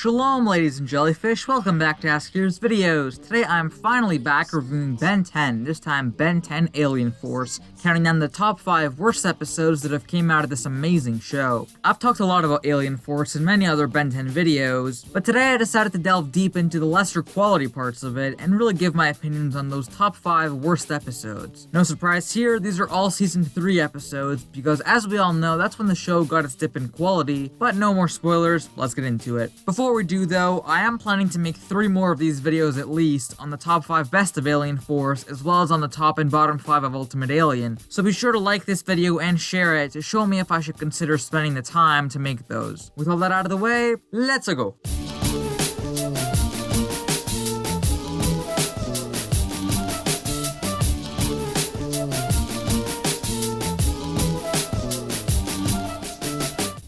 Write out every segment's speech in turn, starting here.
Shalom ladies and jellyfish, welcome back to A.S.K's videos. Today I'm finally back reviewing Ben 10, this time Ben 10 Alien Force, counting down the top 5 worst episodes that have came out of this amazing show. I've talked a lot about Alien Force in many other Ben 10 videos, but today I decided to delve deep into the lesser quality parts of it and really give my opinions on those top 5 worst episodes. No surprise here, these are all season 3 episodes, because as we all know, that's when the show got its dip in quality, but no more spoilers, let's get into it. Before we do though, I am planning to make 3 more of these videos at least on the top 5 best of Alien Force, as well as on the top and bottom 5 of Ultimate Alien, so be sure to like this video and share it to show me if I should consider spending the time to make those. With all that out of the way, let's go!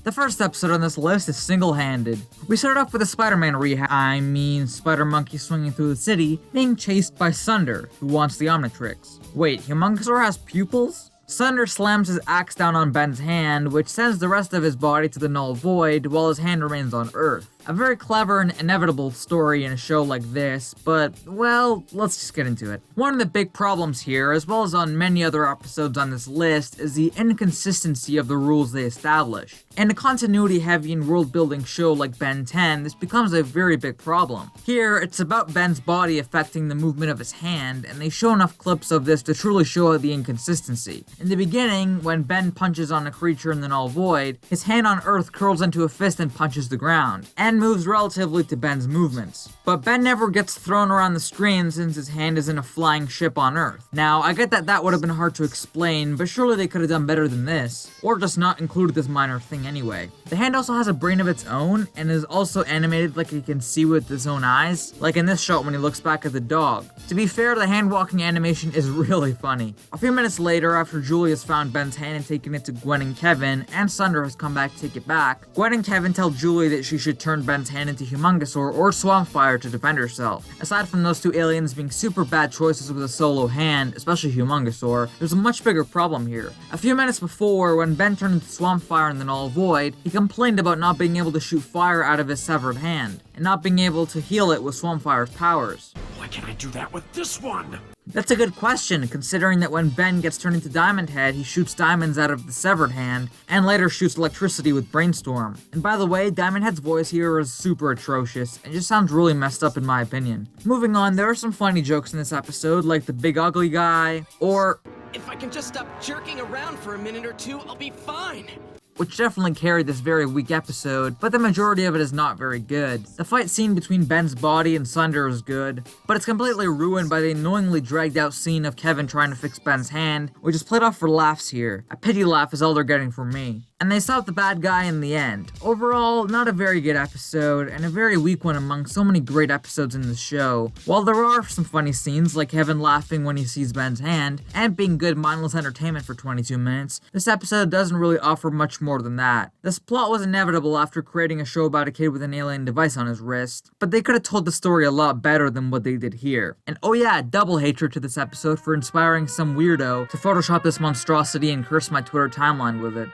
The first episode on this list is single-handed. We start off with a Spider-Man Spider-Monkey swinging through the city, being chased by Sunder, who wants the Omnitrix. Wait, Humongosaur has pupils? Sunder slams his axe down on Ben's hand, which sends the rest of his body to the null void, while his hand remains on Earth. A very clever and inevitable story in a show like this, but, well, let's just get into it. One of the big problems here, as well as on many other episodes on this list, is the inconsistency of the rules they establish. In a continuity-heavy and world-building show like Ben 10, this becomes a very big problem. Here, it's about Ben's body affecting the movement of his hand, and they show enough clips of this to truly show the inconsistency. In the beginning, when Ben punches on a creature in the null void, his hand on Earth curls into a fist and punches the ground, and moves relatively to Ben's movements. But Ben never gets thrown around the screen since his hand is in a flying ship on Earth. Now, I get that would have been hard to explain, but surely they could have done better than this, or just not included this minor thing anyway. The hand also has a brain of its own, and is also animated like it can see with its own eyes, like in this shot when he looks back at the dog. To be fair, the hand walking animation is really funny. A few minutes later, after Julie has found Ben's hand and taken it to Gwen and Kevin, and Sunder has come back to take it back, Gwen and Kevin tell Julie that she should turn Ben's hand into Humongosaur or Swampfire to defend herself. Aside from those two aliens being super bad choices with a solo hand, especially Humongosaur, there's a much bigger problem here. A few minutes before, when Ben turned into Swampfire in the null void, he complained about not being able to shoot fire out of his severed hand, and not being able to heal it with Swampfire's powers. Why can't I do that with this one? That's a good question, considering that when Ben gets turned into Diamond Head, he shoots diamonds out of the severed hand, and later shoots electricity with Brainstorm. And by the way, Diamond Head's voice here is super atrocious, and just sounds really messed up in my opinion. Moving on, there are some funny jokes in this episode, like the big ugly guy, or if I can just stop jerking around for a minute or two, I'll be fine. Which definitely carried this very weak episode, but the majority of it is not very good. The fight scene between Ben's body and Sunder is good, but it's completely ruined by the annoyingly dragged out scene of Kevin trying to fix Ben's hand, which is played off for laughs here. A pity laugh is all they're getting from me. And they stop the bad guy in the end. Overall, not a very good episode, and a very weak one among so many great episodes in the show. While there are some funny scenes, like Kevin laughing when he sees Ben's hand, and being good mindless entertainment for 22 minutes, this episode doesn't really offer much more than that. This plot was inevitable after creating a show about a kid with an alien device on his wrist, but they could have told the story a lot better than what they did here. And oh yeah, double hatred to this episode for inspiring some weirdo to Photoshop this monstrosity and curse my Twitter timeline with it.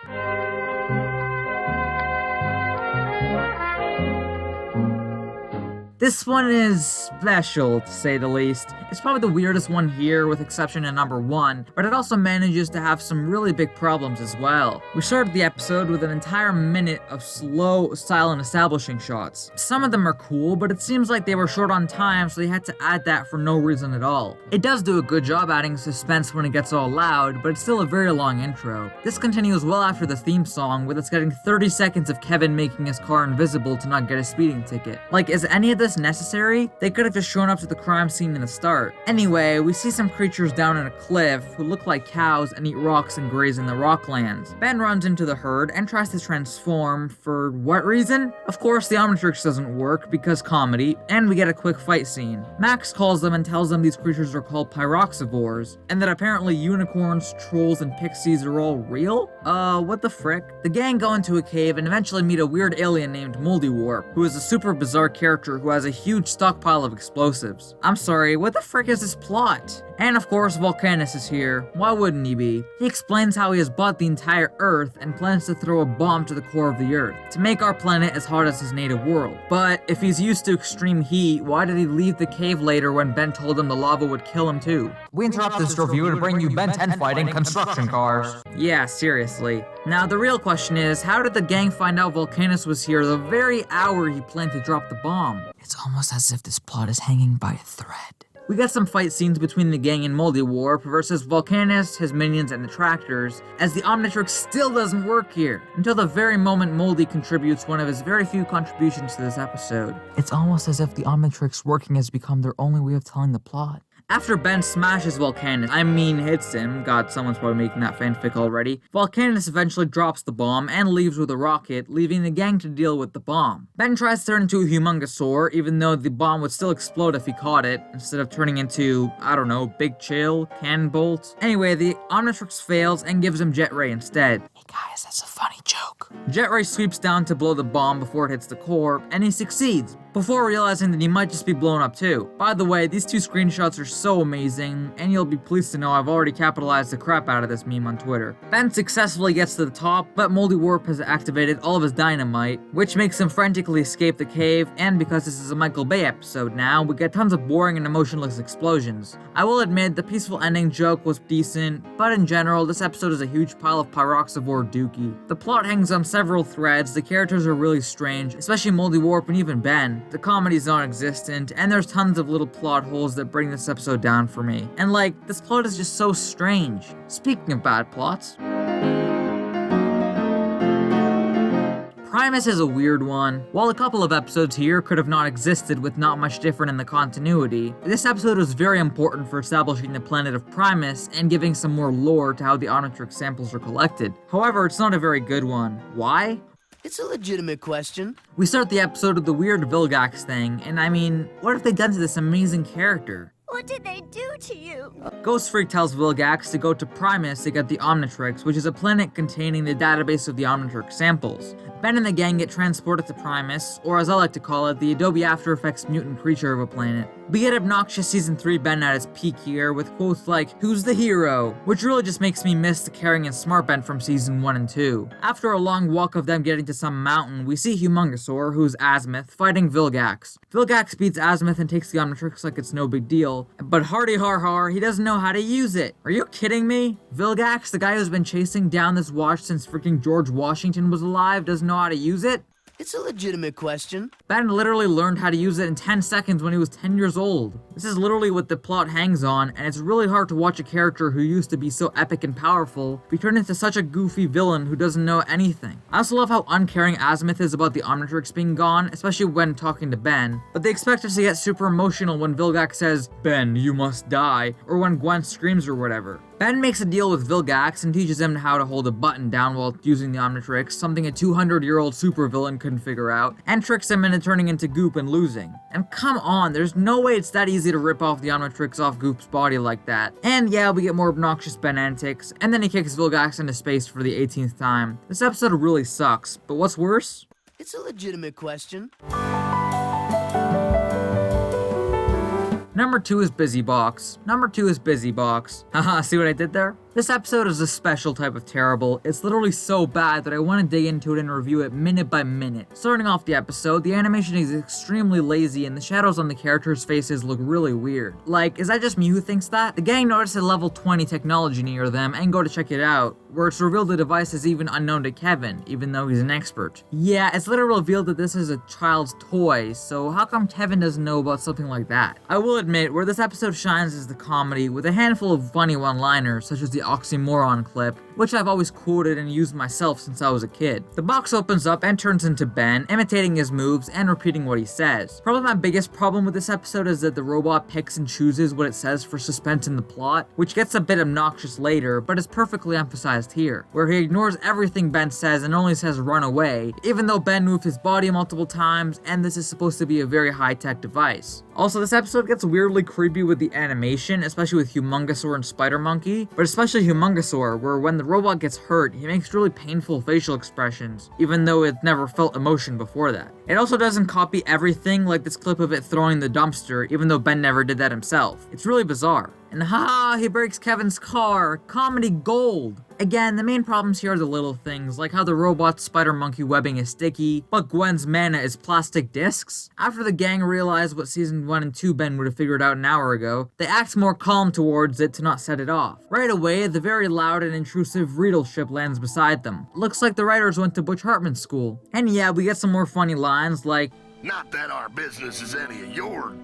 This one is special, to say the least. It's probably the weirdest one here, with exception to number 1, but it also manages to have some really big problems as well. We started the episode with an entire minute of slow, silent establishing shots. Some of them are cool, but it seems like they were short on time, so they had to add that for no reason at all. It does do a good job adding suspense when it gets all loud, but it's still a very long intro. This continues well after the theme song, with us getting 30 seconds of Kevin making his car invisible to not get a speeding ticket. Like, is any of this necessary? They could have just shown up to the crime scene in the start. Anyway, we see some creatures down in a cliff who look like cows and eat rocks and graze in the rocklands. Ben runs into the herd and tries to transform, for what reason? Of course, the Omnitrix doesn't work because comedy, and we get a quick fight scene. Max calls them and tells them these creatures are called pyroxivores, and that apparently unicorns, trolls, and pixies are all real? What the frick? The gang go into a cave and eventually meet a weird alien named Moldywarp, who is a super bizarre character who has a huge stockpile of explosives. I'm sorry, what the frick is this plot? And of course, Volcanus is here. Why wouldn't he be? He explains how he has bought the entire Earth and plans to throw a bomb to the core of the Earth to make our planet as hot as his native world. But if he's used to extreme heat, why did he leave the cave later when Ben told him the lava would kill him too? We interrupt this review to bring you Ben 10 fighting construction cars. Yeah, seriously. Now the real question is, how did the gang find out Volcanus was here the very hour he planned to drop the bomb? It's almost as if this plot is hanging by a thread. We got some fight scenes between the gang and Moldy Warp versus Volcanus, his minions, and the tractors, as the Omnitrix still doesn't work here, until the very moment Moldy contributes one of his very few contributions to this episode. It's almost as if the Omnitrix working has become their only way of telling the plot. After Ben smashes Volcanus, hits him, God, someone's probably making that fanfic already, Volcanus eventually drops the bomb and leaves with a rocket, leaving the gang to deal with the bomb. Ben tries to turn into a Humongosaur, even though the bomb would still explode if he caught it, instead of turning into, I don't know, Big Chill, Cannon Bolt. Anyway, the Omnitrix fails and gives him Jet Ray instead. Hey guys, that's a funny joke. Jet Ray sweeps down to blow the bomb before it hits the core, and he succeeds, before realizing that he might just be blown up too. By the way, these two screenshots are so amazing, and you'll be pleased to know I've already capitalized the crap out of this meme on Twitter. Ben successfully gets to the top, but Moldy Warp has activated all of his dynamite, which makes him frantically escape the cave, and because this is a Michael Bay episode now, we get tons of boring and emotionless explosions. I will admit, the peaceful ending joke was decent, but in general, this episode is a huge pile of Pyroxivore dookie. The plot hangs on several threads, the characters are really strange, especially Moldy Warp and even Ben. The comedy's non-existent, and there's tons of little plot holes that bring this episode down for me. And like, this plot is just so strange. Speaking of bad plots, Primus is a weird one. While a couple of episodes here could have not existed with not much different in the continuity, this episode was very important for establishing the planet of Primus and giving some more lore to how the Omnitrix samples are collected. However, it's not a very good one. Why? It's a legitimate question. We start the episode with the weird Vilgax thing, and I mean, what have they done to this amazing character? What did they do to you? Ghost Freak tells Vilgax to go to Primus to get the Omnitrix, which is a planet containing the database of the Omnitrix samples. Ben and the gang get transported to Primus, or as I like to call it, the Adobe After Effects mutant creature of a planet. We get obnoxious Season 3 Ben at his peak here, with quotes like, "Who's the hero?" which really just makes me miss the caring and smart Ben from Season 1 and 2. After a long walk of them getting to some mountain, we see Humongosaur, who's Azimuth, fighting Vilgax. Vilgax beats Azimuth and takes the Omnitrix like it's no big deal, but hardy har har, he doesn't know how to use it. Are you kidding me? Vilgax, the guy who's been chasing down this watch since freaking George Washington was alive, doesn't know how to use it? It's a legitimate question. Ben literally learned how to use it in 10 seconds when he was 10 years old. This is literally what the plot hangs on, and it's really hard to watch a character who used to be so epic and powerful be turned into such a goofy villain who doesn't know anything. I also love how uncaring Azimuth is about the Omnitrix being gone, especially when talking to Ben, but they expect us to get super emotional when Vilgax says, "Ben, you must die," or when Gwen screams or whatever. Ben makes a deal with Vilgax and teaches him how to hold a button down while using the Omnitrix, something a 200-year-old supervillain couldn't figure out, and tricks him into turning into Goop and losing. And come on, there's no way it's that easy to rip off the Omnitrix off Goop's body like that. And yeah, we get more obnoxious Ben antics, and then he kicks Vilgax into space for the 18th time. This episode really sucks, but what's worse? It's a legitimate question. Number 2 is Busy Box. Number 2 is Busy Box. Haha, see what I did there? This episode is a special type of terrible. It's literally so bad that I want to dig into it and review it minute by minute. Starting off the episode, the animation is extremely lazy and the shadows on the characters' faces look really weird. Like, is that just me who thinks that? The gang notices a level 20 technology near them and go to check it out, where it's revealed the device is even unknown to Kevin, even though he's an expert. Yeah, it's literally revealed that this is a child's toy, so how come Kevin doesn't know about something like that? I will admit, where this episode shines is the comedy, with a handful of funny one-liners, such as the oxymoron clip, which I've always quoted and used myself since I was a kid. The box opens up and turns into Ben, imitating his moves and repeating what he says. Probably my biggest problem with this episode is that the robot picks and chooses what it says for suspense in the plot, which gets a bit obnoxious later, but is perfectly emphasized here, where he ignores everything Ben says and only says run away, even though Ben moved his body multiple times and this is supposed to be a very high-tech device. Also, this episode gets weirdly creepy with the animation, especially with Humongosaur and Spider Monkey, but especially Humongosaur, where when the robot gets hurt, he makes really painful facial expressions, even though it never felt emotion before that. It also doesn't copy everything, like this clip of it throwing the dumpster, even though Ben never did that himself. It's really bizarre. And haha, he breaks Kevin's car. Comedy gold. Again, the main problems here are the little things, like how the robot's spider monkey webbing is sticky, but Gwen's mana is plastic discs. After the gang realized what season 1 and 2 Ben would have figured out an hour ago, they act more calm towards it to not set it off. Right away, the very loud and intrusive Riedel ship lands beside them. Looks like the writers went to Butch Hartman's school. And yeah, we get some more funny lines like, Not that our business is any of your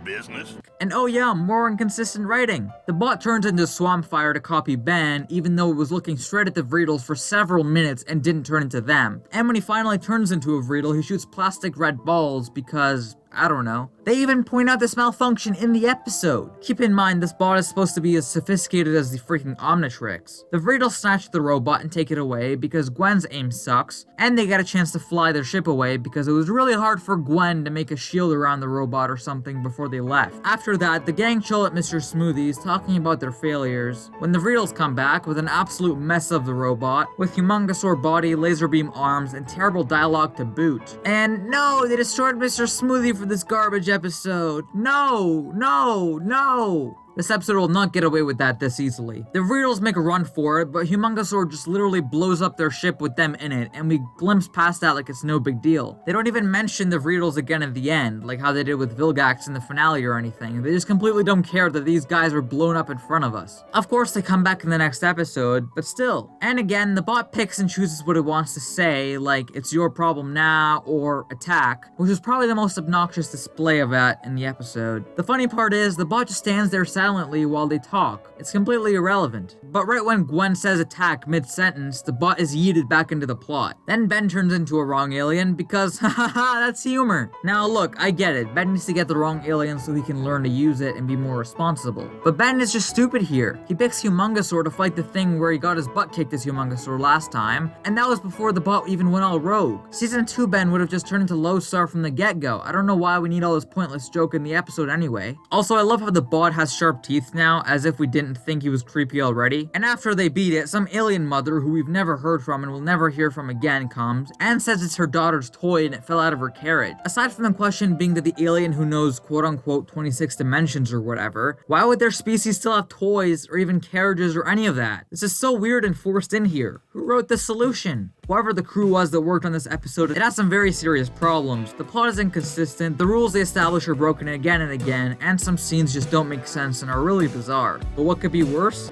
business. and oh yeah, more inconsistent writing. The bot turns into swamp fire to copy Ben, even though it was looking straight at the Vriedels for several minutes and didn't turn into them. And when he finally turns into a Vriedel, he shoots plastic red balls because, I don't know. They even point out this malfunction in the episode. Keep in mind, this bot is supposed to be as sophisticated as the freaking Omnitrix. The Vriedels snatch the robot and take it away because Gwen's aim sucks, and they get a chance to fly their ship away because it was really hard for Gwen to make a shield around the robot or something before they left. After that, the gang chill at Mr. Smoothie's talking about their failures, when the Vriedels come back with an absolute mess of the robot, with humongosaur body, laser beam arms, and terrible dialogue to boot. And no, they destroyed Mr. Smoothie for this garbage episode. No, no, no. This episode will not get away with that this easily. The Vriedels make a run for it, but Humongosaur just literally blows up their ship with them in it, and we glimpse past that like it's no big deal. They don't even mention the Vriedels again at the end, like how they did with Vilgax in the finale or anything. They just completely don't care that these guys were blown up in front of us. Of course, they come back in the next episode, but still. And again, the bot picks and chooses what it wants to say, like, it's your problem now, or attack, which is probably the most obnoxious display of that in the episode. The funny part is, the bot just stands there silently while they talk. It's completely irrelevant. But right when Gwen says attack mid-sentence, the bot is yeeted back into the plot. Then Ben turns into a wrong alien because hahaha, that's humor. Now look, I get it. Ben needs to get the wrong alien so he can learn to use it and be more responsible. But Ben is just stupid here. He picks Humongosaur to fight the thing where he got his butt kicked as Humongosaur last time, and that was before the bot even went all rogue. Season 2 Ben would have just turned into Lodestar from the get-go. I don't know why we need all this pointless joke in the episode anyway. Also, I love how the bot has sharp teeth now, as if we didn't think he was creepy already. And after they beat it, some alien mother who we've never heard from and will never hear from again comes and says it's her daughter's toy and it fell out of her carriage. Aside from the question being that the alien who knows quote-unquote 26 dimensions or whatever, why would their species still have toys or even carriages or any of that? This is so weird and forced in here. Who wrote this solution? Whoever the crew was that worked on this episode, it has some very serious problems. The plot is inconsistent, the rules they establish are broken again and again, and some scenes just don't make sense and are really bizarre. But what could be worse?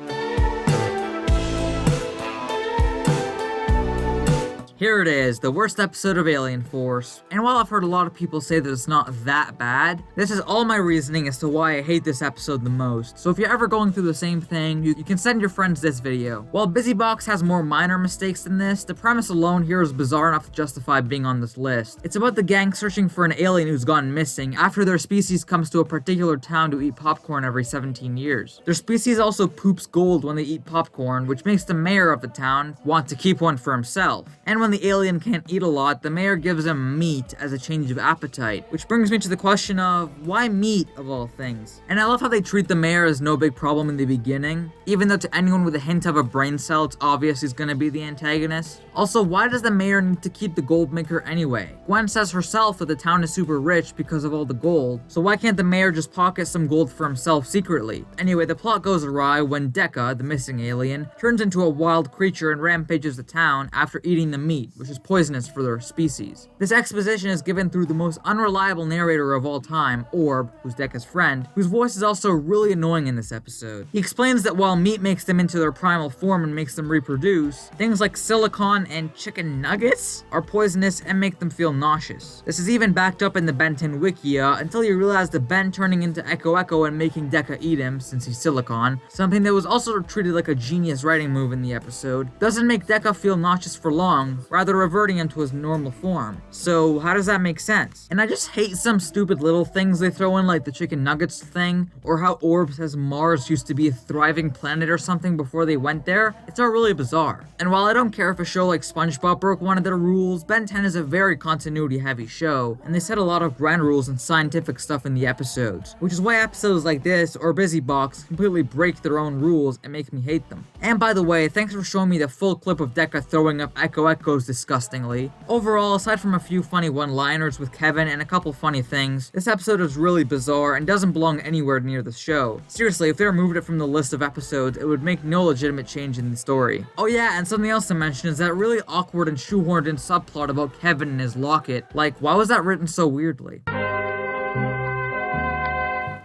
Here it is, the worst episode of Alien Force. And while I've heard a lot of people say that it's not that bad, this is all my reasoning as to why I hate this episode the most. So if you're ever going through the same thing, you can send your friends this video. While BusyBox has more minor mistakes than this, the premise alone here is bizarre enough to justify being on this list. It's about the gang searching for an alien who's gone missing after their species comes to a particular town to eat popcorn every 17 years. Their species also poops gold when they eat popcorn, which makes the mayor of the town want to keep one for himself. And when the alien can't eat a lot, the mayor gives him meat as a change of appetite. Which brings me to the question of, why meat of all things? And I love how they treat the mayor as no big problem in the beginning, even though to anyone with a hint of a brain cell, it's obvious he's gonna be the antagonist. Also, why does the mayor need to keep the gold maker anyway? Gwen says herself that the town is super rich because of all the gold, so why can't the mayor just pocket some gold for himself secretly? Anyway, the plot goes awry when Deca, the missing alien, turns into a wild creature and rampages the town after eating the meat, which is poisonous for their species. This exposition is given through the most unreliable narrator of all time, Orb, who's Deca's friend, whose voice is also really annoying in this episode. He explains that while meat makes them into their primal form and makes them reproduce, things like silicon and chicken nuggets are poisonous and make them feel nauseous. This is even backed up in the Ben 10 Wikia until you realize that Ben turning into Echo and making Deca eat him, since he's silicon, something that was also treated like a genius writing move in the episode, doesn't make Deca feel nauseous for long, rather reverting him to his normal form. So how does that make sense? And I just hate some stupid little things they throw in, like the chicken nuggets thing, or how Orb says Mars used to be a thriving planet or something before they went there. It's all really bizarre. And while I don't care if a show like SpongeBob broke one of their rules, Ben 10 is a very continuity heavy show, and they set a lot of ground rules and scientific stuff in the episodes, which is why episodes like this or BusyBox completely break their own rules and make me hate them. And by the way, thanks for showing me the full clip of Deca throwing up Echo goes disgustingly. Overall, aside from a few funny one-liners with Kevin and a couple funny things, this episode is really bizarre and doesn't belong anywhere near the show. Seriously, if they removed it from the list of episodes, it would make no legitimate change in the story. Oh yeah, and something else to mention is that really awkward and shoehorned in subplot about Kevin and his locket. Like, why was that written so weirdly?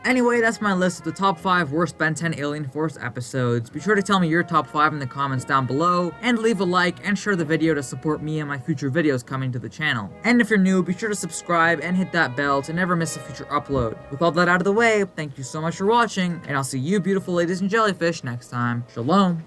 Anyway, that's my list of the top 5 worst Ben 10 Alien Force episodes. Be sure to tell me your top 5 in the comments down below, and leave a like and share the video to support me and my future videos coming to the channel. And if you're new, be sure to subscribe and hit that bell to never miss a future upload. With all that out of the way, thank you so much for watching, and I'll see you beautiful ladies and jellyfish next time. Shalom!